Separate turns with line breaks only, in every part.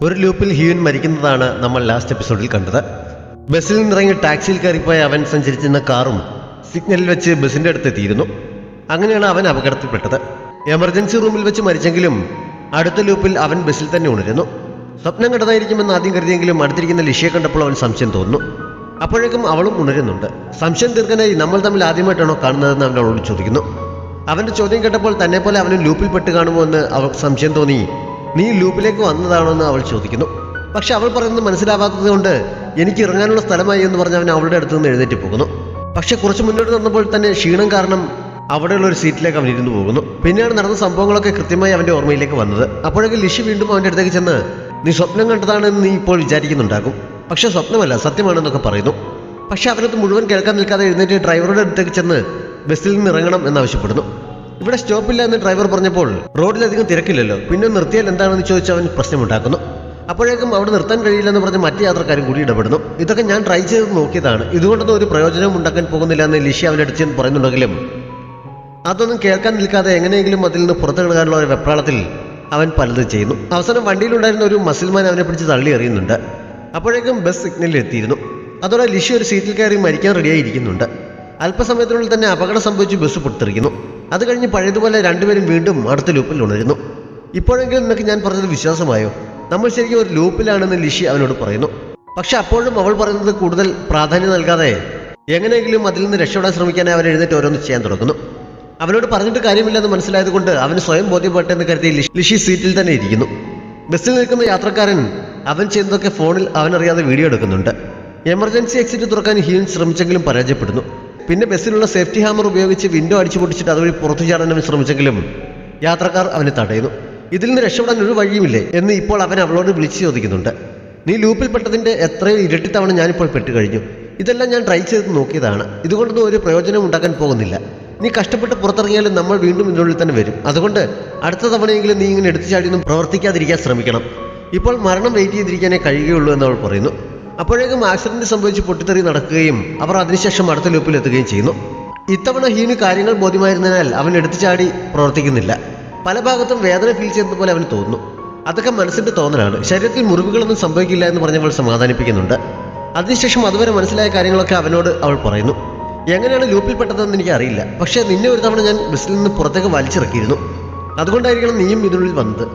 ഒരു ലൂപ്പിൽ ഹ്യൂൻ മരിക്കുന്നതാണ് നമ്മൾ ലാസ്റ്റ് എപ്പിസോഡിൽ കണ്ടത്. ബസ്സിൽ നിന്നിറങ്ങി ടാക്സിയിൽ കയറിപ്പോയ അവൻ സഞ്ചരിച്ചിരുന്ന കാറും സിഗ്നലിൽ വെച്ച് ബസ്സിന്റെ അടുത്തെത്തിയിരുന്നു. അങ്ങനെയാണ് അവൻ അപകടത്തിൽപ്പെട്ടത്. എമർജൻസി റൂമിൽ വെച്ച് മരിച്ചെങ്കിലും അടുത്ത ലൂപ്പിൽ അവൻ ബസ്സിൽ തന്നെ ഉണരുന്നു. സ്വപ്നം കണ്ടതായിരിക്കുമെന്ന് ആദ്യം കരുതിയെങ്കിലും അടുത്തിരിക്കുന്ന ലിഷിയെ കണ്ടപ്പോൾ അവൻ സംശയം തോന്നുന്നു. അപ്പോഴേക്കും അവളും ഉണരുന്നുണ്ട്. സംശയം തീർക്കാനായി നമ്മൾ തമ്മിൽ ആദ്യമായിട്ടാണോ കാണുന്നതെന്ന് അവൻ അവളോട് ചോദിക്കുന്നു. അവന്റെ ചോദ്യം കേട്ടപ്പോൾ തന്നെ പോലെ അവന് ലൂപ്പിൽ പെട്ട് കാണുമോ എന്ന് അവൾ സംശയം തോന്നി. നീ ലൂപ്പിലേക്ക് വന്നതാണോ എന്ന് അവൾ ചോദിക്കുന്നു. പക്ഷെ അവൾ പറയുന്നത് മനസ്സിലാവാത്തത് കൊണ്ട് എനിക്ക് ഇറങ്ങാനുള്ള സ്ഥലമായി എന്ന് പറഞ്ഞ് അവൻ അവളുടെ അടുത്ത് നിന്ന് എഴുന്നേറ്റ് പോകുന്നു. പക്ഷെ കുറച്ച് മുന്നോട്ട് നടന്നപ്പോൾ തന്നെ ക്ഷീണം കാരണം അവിടെയുള്ള ഒരു സീറ്റിലേക്ക് അവൻ ഇരുന്നു പോകുന്നു. പിന്നെയാണ് നടന്ന സംഭവങ്ങളൊക്കെ കൃത്യമായി അവന്റെ ഓർമ്മയിലേക്ക് വന്നത്. അപ്പോഴേക്കും ലിഷി വീണ്ടും അവന്റെ അടുത്തേക്ക് ചെന്ന് നീ സ്വപ്നം കണ്ടതാണെന്ന് നീ ഇപ്പോൾ വിചാരിക്കുന്നുണ്ടാകും, പക്ഷെ സ്വപ്നമല്ല സത്യമാണെന്നൊക്കെ പറയുന്നു. പക്ഷെ അവനത് മുഴുവൻ കേൾക്കാൻ നിൽക്കാതെ എഴുന്നേറ്റ് ഡ്രൈവറുടെ അടുത്തേക്ക് ചെന്ന് ബസ്സിൽ നിന്ന് ഇറങ്ങണം എന്നാവശ്യപ്പെടുന്നു. ഇവിടെ സ്റ്റോപ്പില്ല എന്ന് ഡ്രൈവർ പറഞ്ഞപ്പോൾ റോഡിലധികം തിരക്കില്ലല്ലോ, പിന്നെ നിർത്തിയാൽ എന്താണെന്ന് ചോദിച്ച് അവൻ പ്രശ്നമുണ്ടാക്കുന്നു. അപ്പോഴേക്കും അവിടെ നിർത്താൻ കഴിയില്ലെന്ന് പറഞ്ഞ് മറ്റു യാത്രക്കാരും കൂടി ഇടപെടുന്നു. ഇതൊക്കെ ഞാൻ ട്രൈ ചെയ്ത് നോക്കിയതാണ്, ഇതുകൊണ്ടൊന്നും ഒരു പ്രയോജനവും ഉണ്ടാക്കാൻ പോകുന്നില്ല എന്ന് ലിഷി അവൻ്റെ അടുത്ത് ചെന്ന് പറയുന്നുണ്ടെങ്കിലും അതൊന്നും കേൾക്കാൻ നിൽക്കാതെ എങ്ങനെയെങ്കിലും അതിൽ നിന്ന് പുറത്തു കിടക്കാനുള്ള ഒരു വെപ്രാളത്തിൽ അവൻ പലതും ചെയ്യുന്നു. അവസാനം വണ്ടിയിലുണ്ടായിരുന്ന ഒരു മസിൽമാൻ അവനെ പിടിച്ച് തള്ളി എറിയുന്നുണ്ട്. അപ്പോഴേക്കും ബസ് സിഗ്നലിൽ എത്തിയിരുന്നു. അതോടെ ലിഷി ഒരു സീറ്റിൽ കയറി മരിക്കാൻ റെഡിയായിരിക്കുന്നുണ്ട്. അല്പസമയത്തിനുള്ളിൽ തന്നെ അപകടം സംഭവിച്ച് ബസ് പൊട്ടിത്തെറിക്കുന്നു. അത് കഴിഞ്ഞ് പഴയതുപോലെ രണ്ടുപേരും വീണ്ടും അടുത്ത ലൂപ്പിൽ ഉണരുന്നു. ഇപ്പോഴെങ്കിലും നിനക്ക് ഞാൻ പറഞ്ഞത് വിശ്വാസമായോ? നമ്മൾ ശരിക്കും ഒരു ലൂപ്പിലാണെന്ന് ലിഷി അവനോട് പറയുന്നു. പക്ഷെ അപ്പോഴും അവൾ പറയുന്നത് കൂടുതൽ പ്രാധാന്യം നൽകാതെ എങ്ങനെയെങ്കിലും അതിൽ നിന്ന് രക്ഷപ്പെടാൻ ശ്രമിക്കാനായി അവൻ എഴുന്നേറ്റ് ഓരോന്ന് ചെയ്യാൻ തുടങ്ങുന്നു. അവനോട് പറഞ്ഞിട്ട് കാര്യമില്ലെന്ന് മനസ്സിലായതുകൊണ്ട് അവന് സ്വയം ബോധ്യപ്പെട്ടെന്ന് കരുതി ലിഷി സീറ്റിൽ തന്നെ ഇരിക്കുന്നു. ബസ്സിൽ നിൽക്കുന്ന യാത്രക്കാരൻ അവൻ ചെയ്യുന്നതൊക്കെ ഫോണിൽ അവനറിയാതെ വീഡിയോ എടുക്കുന്നുണ്ട്. എമർജൻസി എക്സിറ്റ് തുറക്കാൻ ഹ്യൂൻ ശ്രമിച്ചെങ്കിലും പരാജയപ്പെടുന്നു. പിന്നെ ബസ്സിലുള്ള സേഫ്റ്റി ഹാമർ ഉപയോഗിച്ച് വിൻഡോ അടിച്ചു പൊട്ടിച്ചിട്ട് അതുവഴി പുറത്തു ചാടാൻ അവൻ ശ്രമിച്ചെങ്കിലും യാത്രക്കാർ അവനെ തടയുന്നു. ഇതിൽ നിന്ന് രക്ഷപ്പെടാൻ ഒരു വഴിയുമില്ലേ എന്ന് ഇപ്പോൾ അവൻ അവളോട് വിളിച്ചു ചോദിക്കുന്നുണ്ട്. നീ ലൂപ്പിൽ പെട്ടതിൻ്റെ എത്രയോ ഇരട്ടി തവണ ഞാനിപ്പോൾ പെട്ട് കഴിഞ്ഞു. ഇതെല്ലാം ഞാൻ ട്രൈ ചെയ്ത് നോക്കിയതാണ്, ഇതുകൊണ്ടൊന്നും ഒരു പ്രയോജനം ഉണ്ടാക്കാൻ പോകുന്നില്ല. നീ കഷ്ടപ്പെട്ട് പുറത്തിറങ്ങിയാലും നമ്മൾ വീണ്ടും ഇതിനുള്ളിൽ തന്നെ വരും. അതുകൊണ്ട് അടുത്ത തവണയെങ്കിലും നീ ഇങ്ങനെ എടുത്തു ചാടിയൊന്നും പ്രവർത്തിക്കാതിരിക്കാൻ ശ്രമിക്കണം. ഇപ്പോൾ മരണം വെയിറ്റ് ചെയ്തിരിക്കാനേ കഴിയുകയുള്ളൂ എന്ന് അവൾ പറയുന്നു. അപ്പോഴേക്കും ആക്സിഡന്റ് സംഭവിച്ച് പൊട്ടിത്തെറി നടക്കുകയും അവർ അതിനുശേഷം അടുത്ത ലൂപ്പിൽ എത്തുകയും ചെയ്യുന്നു. ഇത്തവണ ഹീന് കാര്യങ്ങൾ ബോധ്യമായിരുന്നതിനാൽ അവൻ എടുത്തു ചാടി പ്രവർത്തിക്കുന്നില്ല. പല ഭാഗത്തും വേദന ഫീൽ ചെയ്യുന്നത് പോലെ അവന് തോന്നുന്നു. അതൊക്കെ മനസ്സിന്റെ തോന്നലാണ്. ശരീരത്തിൽ മുറിവുകളൊന്നും സംഭവിക്കില്ല എന്ന് പറഞ്ഞവൾ സമാധാനിപ്പിക്കുന്നുണ്ട്. അതിനുശേഷം അതുവരെ മനസ്സിലായ കാര്യങ്ങളൊക്കെ അവനോട് അവൾ പറയുന്നു. എങ്ങനെയാണ് ലൂപ്പിൽ പെട്ടതെന്ന് എനിക്ക് അറിയില്ല, പക്ഷേ നിന്നെ ഒരു തവണ ഞാൻ ബസ്സിൽ നിന്ന് പുറത്തേക്ക് വലിച്ചിറക്കിയിരുന്നു. അതുകൊണ്ടായിരിക്കണം നീയും ഇതിനുള്ളിൽ വന്നത്.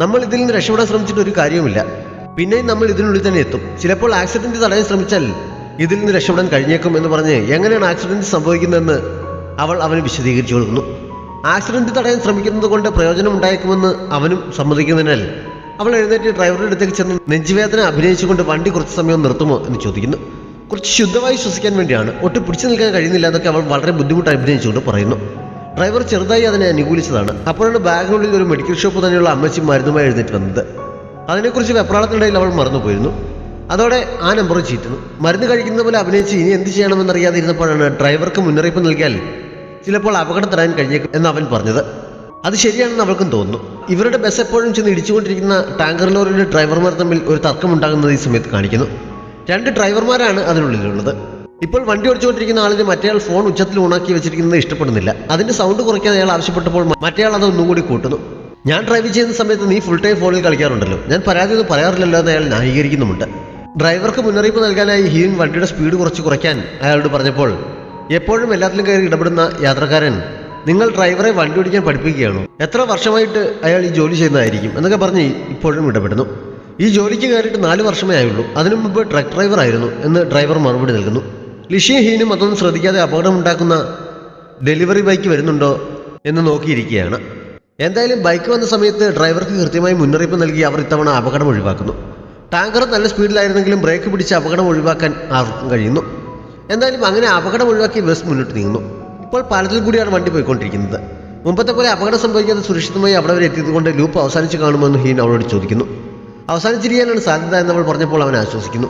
നമ്മൾ ഇതിൽ നിന്ന് രക്ഷപ്പെടാൻ ശ്രമിച്ചിട്ട് ഒരു കാര്യവുമില്ല. പിന്നെയും നമ്മൾ ഇതിനുള്ളിൽ തന്നെ എത്തും. ചിലപ്പോൾ ആക്സിഡന്റ് തടയാൻ ശ്രമിച്ചാൽ ഇതിൽ നിന്ന് രക്ഷപ്പെടാൻ കഴിഞ്ഞേക്കും എന്ന് പറഞ്ഞ് എങ്ങനെയാണ് ആക്സിഡന്റ് സംഭവിക്കുന്നതെന്ന് അവൾ അവന് വിശദീകരിച്ചു കൊടുക്കുന്നു. ആക്സിഡന്റ് തടയാൻ ശ്രമിക്കുന്നത് കൊണ്ട് പ്രയോജനം ഉണ്ടായേക്കുമെന്ന് അവനും സമ്മതിക്കുന്നതിനാൽ അവൾ എഴുന്നേറ്റ് ഡ്രൈവറുടെ അടുത്തേക്ക് ചെന്ന് നെഞ്ചുവേദന അഭിനയിച്ചുകൊണ്ട് വണ്ടി കുറച്ച് സമയം നിർത്തുമോ എന്ന് ചോദിക്കുന്നു. കുറച്ച് ശുദ്ധമായി ശ്വസിക്കാൻ വേണ്ടിയാണ്, ഒട്ടും പിടിച്ചു നിൽക്കാൻ കഴിയുന്നില്ല എന്നൊക്കെ അവൾ വളരെ ബുദ്ധിമുട്ട് അഭിനയിച്ചുകൊണ്ട് പറയുന്നു. ഡ്രൈവർ ചെറുതായി അതിനെ അനുകൂലിച്ചതാണ്. അപ്പോഴാണ് ബാഗിനുള്ളിൽ ഒരു മെഡിക്കൽ ഷോപ്പ് തന്നെയുള്ള അമ്മച്ചി മരുന്നുമായി എഴുന്നേറ്റ് വന്നത്. അതിനെക്കുറിച്ച് വെപ്രാളത്തിനിടയിൽ അവൾ മറന്നുപോയിരുന്നു. അതോടെ ആ നമ്പർ ചീറ്റുന്നു. മരുന്ന് കഴിക്കുന്ന പോലെ അഭിനയിച്ച് ഇനി എന്ത് ചെയ്യണമെന്നറിയാതെ ഇരുന്നപ്പോഴാണ് ഡ്രൈവർക്ക് മുന്നറിയിപ്പ് നൽകിയാൽ ചിലപ്പോൾ അപകടം തടയാൻ കഴിഞ്ഞേക്കും എന്ന് അവൻ പറഞ്ഞത്. അത് ശരിയാണെന്ന് അവൾക്കും തോന്നുന്നു. ഇവരുടെ ബസ് എപ്പോഴും ചെന്ന് ഇടിച്ചുകൊണ്ടിരിക്കുന്ന ടാങ്കർ ലോറിയുടെ ഡ്രൈവർമാർ തമ്മിൽ ഒരു തർക്കമുണ്ടാകുന്നത് ഈ സമയത്ത് കാണിക്കുന്നു. 2 ഡ്രൈവർമാരാണ് അതിനുള്ളിലുള്ളത്. ഇപ്പോൾ വണ്ടി ഓടിച്ചുകൊണ്ടിരിക്കുന്ന ആളിന് മറ്റേയാൾ ഫോൺ ഉച്ചത്തിൽ ഓണാക്കി വെച്ചിരിക്കുന്നത് ഇഷ്ടപ്പെടുന്നില്ല. അതിന്റെ സൗണ്ട് കുറയ്ക്കാൻ അയാൾ ആവശ്യപ്പെട്ടപ്പോൾ മറ്റേയാൾ അത് ഒന്നും കൂടി കൂട്ടുന്നു. ഞാൻ ഡ്രൈവ് ചെയ്യുന്ന സമയത്ത് നീ ഫുൾ ടൈം ഫോണിൽ കളിക്കാറുണ്ടല്ലോ, ഞാൻ പരാതിയൊന്നും പറയാറില്ലല്ലോ എന്ന് അയാൾ ന്യായീകരിക്കുന്നുമുണ്ട്. ഡ്രൈവർക്ക് മുന്നറിയിപ്പ് നൽകാനായി ഹീൻ വണ്ടിയുടെ സ്പീഡ് കുറയ്ക്കാൻ അയാളോട് പറഞ്ഞപ്പോൾ എപ്പോഴും എല്ലാത്തിലും കയറി ഇടപെടുന്ന യാത്രക്കാരൻ നിങ്ങൾ ഡ്രൈവറെ വണ്ടി ഓടിക്കാൻ പഠിപ്പിക്കുകയാണോ? എത്ര വർഷമായിട്ട് അയാൾ ഈ ജോലി ചെയ്യുന്നതായിരിക്കും എന്നൊക്കെ പറഞ്ഞ് ഇപ്പോഴും ഇടപെടുന്നു. ഈ ജോലിക്ക് കയറിയിട്ട് 4 വർഷമേ ആയുള്ളൂ, അതിനു മുമ്പ് ട്രക്ക് ഡ്രൈവർ ആയിരുന്നു എന്ന് ഡ്രൈവർ മറുപടി നൽകുന്നു. ലിഷിയും ഹീനും അതൊന്നും ശ്രദ്ധിക്കാതെ അപകടമുണ്ടാക്കുന്ന ഡെലിവറി ബൈക്ക് വരുന്നുണ്ടോ എന്ന് നോക്കിയിരിക്കുകയാണ്. എന്തായാലും ബൈക്ക് വന്ന സമയത്ത് ഡ്രൈവർക്ക് കൃത്യമായി മുന്നറിയിപ്പ് നൽകി അവർ ഇത്തവണ അപകടം ഒഴിവാക്കുന്നു. ടാങ്കർ നല്ല സ്പീഡിലായിരുന്നെങ്കിലും ബ്രേക്ക് പിടിച്ച് അപകടം ഒഴിവാക്കാൻ ആർക്കും കഴിയുന്നു. എന്തായാലും അങ്ങനെ അപകടം ഒഴിവാക്കി ബസ് മുന്നോട്ട് നീങ്ങുന്നു. ഇപ്പോൾ പാലത്തിൽ കൂടിയാണ് വണ്ടി പോയിക്കൊണ്ടിരിക്കുന്നത്. മുമ്പത്തെ പോലെ അപകടം സംഭവിക്കാതെ സുരക്ഷിതമായി അവിടെ വരെ എത്തിയതുകൊണ്ട് ലൂപ്പ് അവസാനിച്ച് കാണുമെന്ന് ഹീൻ അവളോട് ചോദിക്കുന്നു. അവസാനിച്ചിരിക്കാനാണ് സാധ്യത എന്നവൾ പറഞ്ഞപ്പോൾ അവൻ ആശ്വസിക്കുന്നു.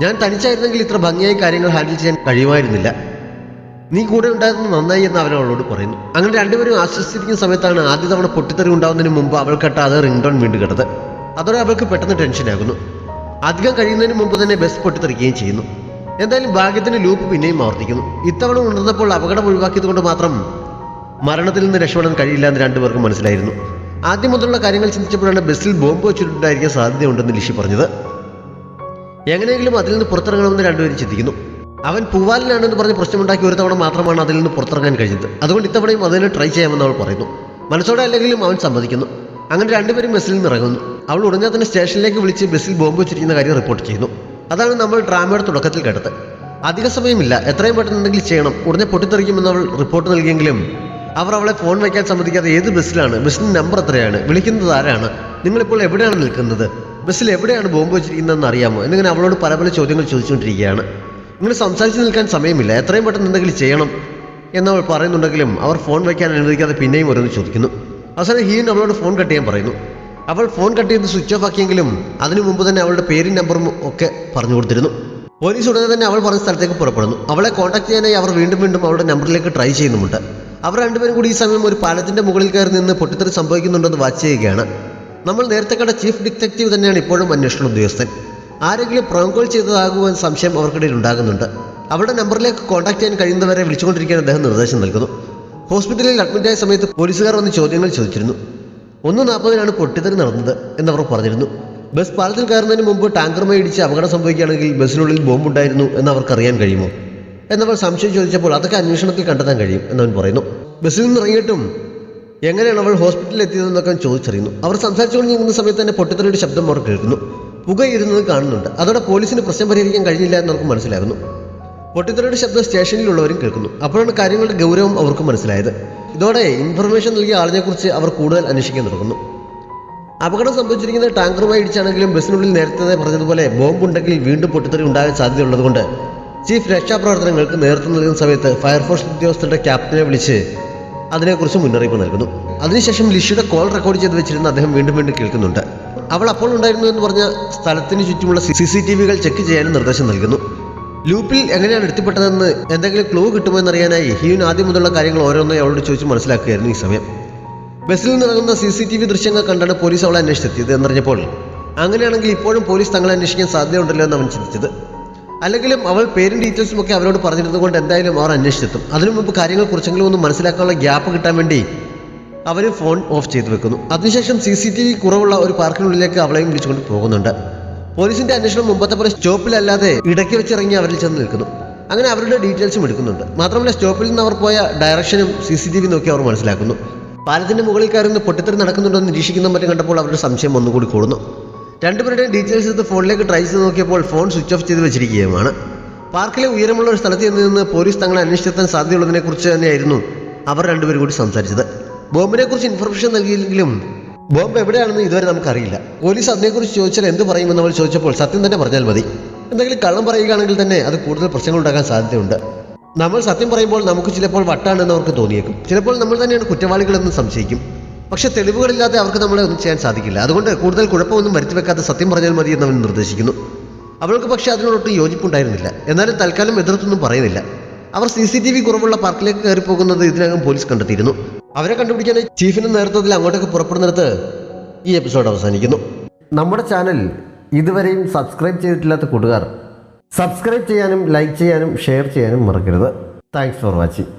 ഞാൻ തനിച്ചായിരുന്നെങ്കിൽ ഇത്ര ഭംഗിയായി കാര്യങ്ങൾ ഹാൻഡിൽ ചെയ്യാൻ കഴിയുമായിരുന്നില്ല, നീ കൂടെ ഉണ്ടായിരുന്നത് നന്നായി എന്ന് അവൻ അവളോട് പറയുന്നു. അങ്ങനെ രണ്ടുപേരും ആശ്വസിച്ചിരിക്കുന്ന സമയത്താണ് ആദ്യ തവണ പൊട്ടിത്തെറി ഉണ്ടാകുന്നതിന് മുമ്പ് അവൾ കേട്ട അത് റിംഗ് ടോൺ വീണ്ടും കേട്ടത്. അതോടെ അവൾക്ക് പെട്ടെന്ന് ടെൻഷനാകുന്നു. അധികം കഴിയുന്നതിന് മുമ്പ് തന്നെ ബസ് പൊട്ടിത്തെറിക്കുകയും ചെയ്യുന്നു. എന്തായാലും ഭാഗ്യത്തിന് ലൂപ്പ് പിന്നെയും ആവർത്തിക്കുന്നു. ഇത്തവണ ഉണർന്നപ്പോൾ അപകടം ഒഴിവാക്കിയത് കൊണ്ട് മാത്രം മരണത്തിൽ നിന്ന് രക്ഷപ്പെടാൻ കഴിയില്ല എന്ന് 2 പേർക്കും മനസ്സിലായിരുന്നു. ആദ്യം മുതലുള്ള കാര്യങ്ങൾ ചിന്തിച്ചപ്പോഴാണ് ബസ്സിൽ ബോംബ് വെച്ചിട്ടുണ്ടായിരിക്കാൻ സാധ്യതയുണ്ടെന്ന് ലിഷി പറഞ്ഞത്. എങ്ങനെയെങ്കിലും അതിൽ നിന്ന് പുറത്തിറങ്ങണമെന്ന് രണ്ടുപേരും ചിന്തിക്കുന്നു. അവൻ പൂവാലിനാണെന്ന് പറഞ്ഞ് പ്രശ്നമുണ്ടാക്കി ഒരു തവണ മാത്രമാണ് അതിൽ നിന്ന് പുറത്തിറങ്ങാൻ കഴിഞ്ഞത്. അതുകൊണ്ട് ഇത്തവണയും അതിന് ട്രൈ ചെയ്യാമെന്ന് അവൾ പറയുന്നു. മനസ്സോടെ അല്ലെങ്കിലും അവൻ സമ്മതിക്കുന്നു. അങ്ങനെ രണ്ടുപേരും ബസ്സിൽ നിന്ന് ഇറങ്ങുന്നു. അവൾ ഉടനെ തന്നെ സ്റ്റേഷനിലേക്ക് വിളിച്ച് ബസ്സിൽ ബോംബ് വെച്ചിരിക്കുന്ന കാര്യം റിപ്പോർട്ട് ചെയ്യുന്നു. അതാണ് നമ്മൾ ഡ്രാമയുടെ തുടക്കത്തിൽ കേട്ടത്. അധിക സമയമില്ല, എത്രയും പെട്ടെന്ന് എന്തെങ്കിലും ചെയ്യണം, ഉടനെ പൊട്ടിത്തെറിക്കുമെന്ന് അവൾ റിപ്പോർട്ട് നൽകിയെങ്കിലും അവർ അവളെ ഫോൺ വയ്ക്കാൻ സമ്മതിക്കാതെ ഏത് ബസ്സിലാണ്, ബസ്സിന്റെ നമ്പർ എത്രയാണ്, വിളിക്കുന്നത് ആരാണ്, നിങ്ങളിപ്പോൾ എവിടെയാണ് നിൽക്കുന്നത്, ബസ്സിൽ എവിടെയാണ് ബോംബ് വെച്ചിരിക്കുന്നതെന്ന് അറിയാമോ എന്നിങ്ങനെ അവളോട് പല പല ചോദ്യങ്ങൾ ചോദിച്ചുകൊണ്ടിരിക്കുകയാണ്. ഇങ്ങനെ സംസാരിച്ച് നിൽക്കാൻ സമയമില്ല, എത്രയും പെട്ടെന്ന് എന്തെങ്കിലും ചെയ്യണം എന്നവൾ പറയുന്നുണ്ടെങ്കിലും അവർ ഫോൺ വയ്ക്കാൻ അനുവദിക്കാതെ പിന്നെയും ഓരോന്ന് ചോദിക്കുന്നു. അവസാനം ഹീൻ അവളോട് ഫോൺ കട്ട് ചെയ്യാൻ പറയുന്നു. അവൾ ഫോൺ കട്ട് ചെയ്ത് സ്വിച്ച് ഓഫ് ആക്കിയെങ്കിലും അതിനു മുമ്പ് തന്നെ അവളുടെ പേരും നമ്പറും ഒക്കെ പറഞ്ഞു കൊടുത്തിരുന്നു. പോലീസ് ഉടനെ തന്നെ അവൾ പറഞ്ഞ സ്ഥലത്തേക്ക് പുറപ്പെടുന്നു. അവളെ കോൺടാക്ട് ചെയ്യാനായി അവർ വീണ്ടും വീണ്ടും അവളുടെ നമ്പറിലേക്ക് ട്രൈ ചെയ്യുന്നുമുണ്ട്. അവർ രണ്ടുപേരും കൂടി ഈ സമയം ഒരു പാലത്തിന്റെ മുകളിൽ കയറി നിന്ന് പൊട്ടിത്തെറി സംഭവിക്കുന്നുണ്ടെന്ന് വാച്ച് ചെയ്യുകയാണ്. നമ്മൾ നേരത്തെ കണ്ട ചീഫ് ഡിറ്റക്റ്റീവ് തന്നെയാണ് ഇപ്പോഴും അന്വേഷണ ഉദ്യോഗസ്ഥൻ. ആരെങ്കിലും പ്രോങ്ക് കോൾ ചെയ്തതാകുവാൻ സംശയം അവർക്കിടയിൽ ഉണ്ടാകുന്നുണ്ട്. അവരുടെ നമ്പറിലേക്ക് കോൺടാക്ട് ചെയ്യാൻ കഴിയുന്നവരെ വിളിച്ചുകൊണ്ടിരിക്കാൻ അദ്ദേഹം നിർദ്ദേശം നൽകുന്നു. ഹോസ്പിറ്റലിൽ അഡ്മിറ്റായ സമയത്ത് പോലീസുകാർ വന്ന് ചോദ്യങ്ങൾ ചോദിച്ചിരുന്നു. 1:40 പൊട്ടിത്തെറി നടന്നത് എന്നവർ പറഞ്ഞിരുന്നു. ബസ് പാലത്തിൽ കയറുന്നതിന് മുമ്പ് ടാങ്കറുമായി ഇടിച്ച് അപകടം സംഭവിക്കുകയാണെങ്കിൽ ബസ്സിനുള്ളിൽ ബോംബുണ്ടായിരുന്നു എന്ന് അവർക്ക് അറിയാൻ കഴിയുമോ എന്നവർ സംശയം ചോദിച്ചപ്പോൾ അതൊക്കെ അന്വേഷണത്തിൽ കണ്ടെത്താൻ കഴിയും എന്നവൻ പറയുന്നു. ബസ്സിൽ നിന്ന് ഇറങ്ങിയിട്ടും എങ്ങനെയാണ് അവൾ ഹോസ്പിറ്റലിൽ എത്തിയതെന്നൊക്കെ ചോദിച്ചറിയുന്നു. അവർ സംസാരിച്ചുകൊണ്ട് നീങ്ങുന്ന സമയത്ത് തന്നെ പൊട്ടിത്തെറിയുടെ ശബ്ദം അവർ കേൾക്കുന്നു. പുകയിരുന്നത് കാണുന്നുണ്ട്. അതോടെ പോലീസിന് പ്രശ്നം പരിഹരിക്കാൻ കഴിഞ്ഞില്ല എന്നവർക്ക് മനസ്സിലാകുന്നു. പൊട്ടിത്തെറിയുടെ ശബ്ദം സ്റ്റേഷനിലുള്ളവരും കേൾക്കുന്നു. അപ്പോഴാണ് കാര്യങ്ങളുടെ ഗൗരവം അവർക്ക് മനസ്സിലായത്. ഇതോടെ ഇൻഫർമേഷൻ നൽകിയ ആളിനെക്കുറിച്ച് അവർ കൂടുതൽ അന്വേഷിക്കാൻ തുടങ്ങുന്നു. അപകടം സംഭവിച്ചിരിക്കുന്ന ടാങ്കറുമായി ഇടിച്ചാണെങ്കിലും ബസ്സിനുള്ളിൽ നേരത്തെ പറഞ്ഞതുപോലെ ബോംബുണ്ടെങ്കിൽ വീണ്ടും പൊട്ടിത്തെറി ഉണ്ടാകാൻ സാധ്യതയുള്ളതുകൊണ്ട് ചീഫ് രക്ഷാപ്രവർത്തനങ്ങൾക്ക് നേതൃത്വം നൽകുന്ന സമയത്ത് ഫയർഫോഴ്സ് ഉദ്യോഗസ്ഥരുടെ ക്യാപ്റ്റനെ വിളിച്ച് അതിനെക്കുറിച്ച് മുന്നറിയിപ്പ് നൽകുന്നു. അതിനുശേഷം ലിഷിയുടെ കോൾ റെക്കോർഡ് ചെയ്ത് വെച്ചിരുന്ന അദ്ദേഹം വീണ്ടും വീണ്ടും കേൾക്കുന്നുണ്ട്. അവൾ അപ്പോൾ ഉണ്ടായിരുന്നു എന്ന് പറഞ്ഞ സ്ഥലത്തിന് ചുറ്റുമുള്ള CCTV-കൾ ചെക്ക് ചെയ്യാനും നിർദ്ദേശം നൽകുന്നു. ലൂപ്പിൽ എങ്ങനെയാണ് എത്തിപ്പെട്ടതെന്ന് എന്തെങ്കിലും ക്ലൂ കിട്ടുമോ എന്നറിയാനായി ഹീൻ ആദ്യം മുതലുള്ള കാര്യങ്ങൾ ഓരോന്നായി അവളോട് ചോദിച്ച് മനസ്സിലാക്കുകയായിരുന്നു ഈ സമയം. ബസ്സിൽ നിന്നിറങ്ങുന്ന CCTV ദൃശ്യങ്ങൾ കണ്ടാണ് പോലീസ് അവളെ അന്വേഷിച്ചെത്തിയത് എന്നറിഞ്ഞപ്പോൾ അങ്ങനെയാണെങ്കിൽ ഇപ്പോഴും പോലീസ് തങ്ങളെ അന്വേഷിക്കാൻ സാധ്യതയുണ്ടല്ലോ എന്ന് അവൻ ചിന്തിച്ചത്. അല്ലെങ്കിലും അവൾ പേരും ഡീറ്റെയിൽസും ഒക്കെ അവരോട് പറഞ്ഞിരുന്നത് കൊണ്ട് എന്തായാലും അവർ അന്വേഷിച്ചെത്തും. അതിനു മുമ്പ് കാര്യങ്ങൾ കുറച്ചെങ്കിലും ഒന്ന് മനസ്സിലാക്കാനുള്ള ഗ്യാപ്പ് കിട്ടാൻ വേണ്ടി അവർ ഫോൺ ഓഫ് ചെയ്തു വെക്കുന്നു. അതിനുശേഷം CCTV കുറവുള്ള ഒരു പാർക്കിനുള്ളിലേക്ക് അവളെയും വിളിച്ചുകൊണ്ട് പോകുന്നുണ്ട്. പോലീസിന്റെ അന്വേഷണം മുമ്പത്തെ പോലെ സ്റ്റോപ്പിലല്ലാതെ ഇടയ്ക്ക് വെച്ചിറങ്ങി അവരിൽ ചെന്ന് നിൽക്കുന്നു. അങ്ങനെ അവരുടെ ഡീറ്റെയിൽസും എടുക്കുന്നുണ്ട്. മാത്രമല്ല സ്റ്റോപ്പിൽ നിന്ന് അവർ പോയ ഡയറക്ഷനും CCTV നോക്കി അവർ മനസ്സിലാക്കുന്നു. പാലത്തിന്റെ മുകളിൽ കയറുന്ന പൊട്ടിത്തെറി നടക്കുന്നുണ്ടെന്ന് നിരീക്ഷിക്കുന്ന മറ്റും കണ്ടപ്പോൾ അവരുടെ സംശയം ഒന്നുകൂടി കൂടുന്നു. രണ്ടുപേരുടെയും ഡീറ്റെയിൽസ് എടുത്ത് ഫോണിലേക്ക് ട്രൈ ചെയ്ത് നോക്കിയപ്പോൾ ഫോൺ സ്വിച്ച് ഓഫ് ചെയ്ത് വെച്ചിരിക്കുകയുമാണ്. പാർക്കിലെ ഉയരമുള്ള ഒരു സ്ഥലത്ത് നിന്ന് പോലീസ് തങ്ങളെ അന്വേഷിച്ചെത്താൻ സാധ്യതയുള്ളതിനെക്കുറിച്ച് തന്നെയായിരുന്നു അവർ രണ്ടുപേരും കൂടി സംസാരിച്ചത്. ബോംബിനെ കുറിച്ച് ഇൻഫർമേഷൻ നൽകിയില്ലെങ്കിലും ബോംബ് എവിടെയാണെന്ന് ഇതുവരെ നമുക്കറിയില്ല. പോലീസ് അതിനെക്കുറിച്ച് ചോദിച്ചാൽ എന്ത് പറയുമെന്ന് അവൾ ചോദിച്ചപ്പോൾ സത്യം തന്നെ പറഞ്ഞാൽ മതി. എന്തെങ്കിലും കള്ളം പറയുകയാണെങ്കിൽ തന്നെ അത് കൂടുതൽ പ്രശ്നങ്ങൾ ഉണ്ടാക്കാൻ സാധ്യതയുണ്ട്. നമ്മൾ സത്യം പറയുമ്പോൾ നമുക്ക് ചിലപ്പോൾ വട്ടാണെന്ന് അവർക്ക് തോന്നിയേക്കും. ചിലപ്പോൾ നമ്മൾ തന്നെയാണ് കുറ്റവാളികളെന്ന് സംശയിക്കും. പക്ഷെ തെളിവുകളില്ലാതെ അവർക്ക് നമ്മളെ ഒന്നും ചെയ്യാൻ സാധിക്കില്ല. അതുകൊണ്ട് കൂടുതൽ കുഴപ്പമൊന്നും വരുത്തി വെക്കാതെ സത്യം പറഞ്ഞാൽ മതി എന്ന് അവൻ നിർദ്ദേശിക്കുന്നു. അവൾക്ക് പക്ഷേ അതിനോടൊട്ടും യോജിപ്പുണ്ടായിരുന്നില്ല. എന്നാലും തൽക്കാലം എതിർത്തൊന്നും പറയുന്നില്ല. അവർ CCTV കുറവുള്ള പാർക്കിലേക്ക് കയറിപ്പോകുന്നത് ഇതിനകം പോലീസ് കണ്ടെത്തിയിരുന്നു. അവരെ കണ്ടുപിടിക്കാനായി ചീഫിന്റെ നേതൃത്വത്തിൽ അങ്ങോട്ടേക്ക് പുറപ്പെടുന്നിടത്ത് ഈ എപ്പിസോഡ് അവസാനിക്കുന്നു. നമ്മുടെ ചാനൽ ഇതുവരെയും സബ്സ്ക്രൈബ് ചെയ്തിട്ടില്ലാത്ത കൂട്ടുകാർ സബ്സ്ക്രൈബ് ചെയ്യാനും ലൈക്ക് ചെയ്യാനും ഷെയർ ചെയ്യാനും മറക്കരുത്. Thanks for watching.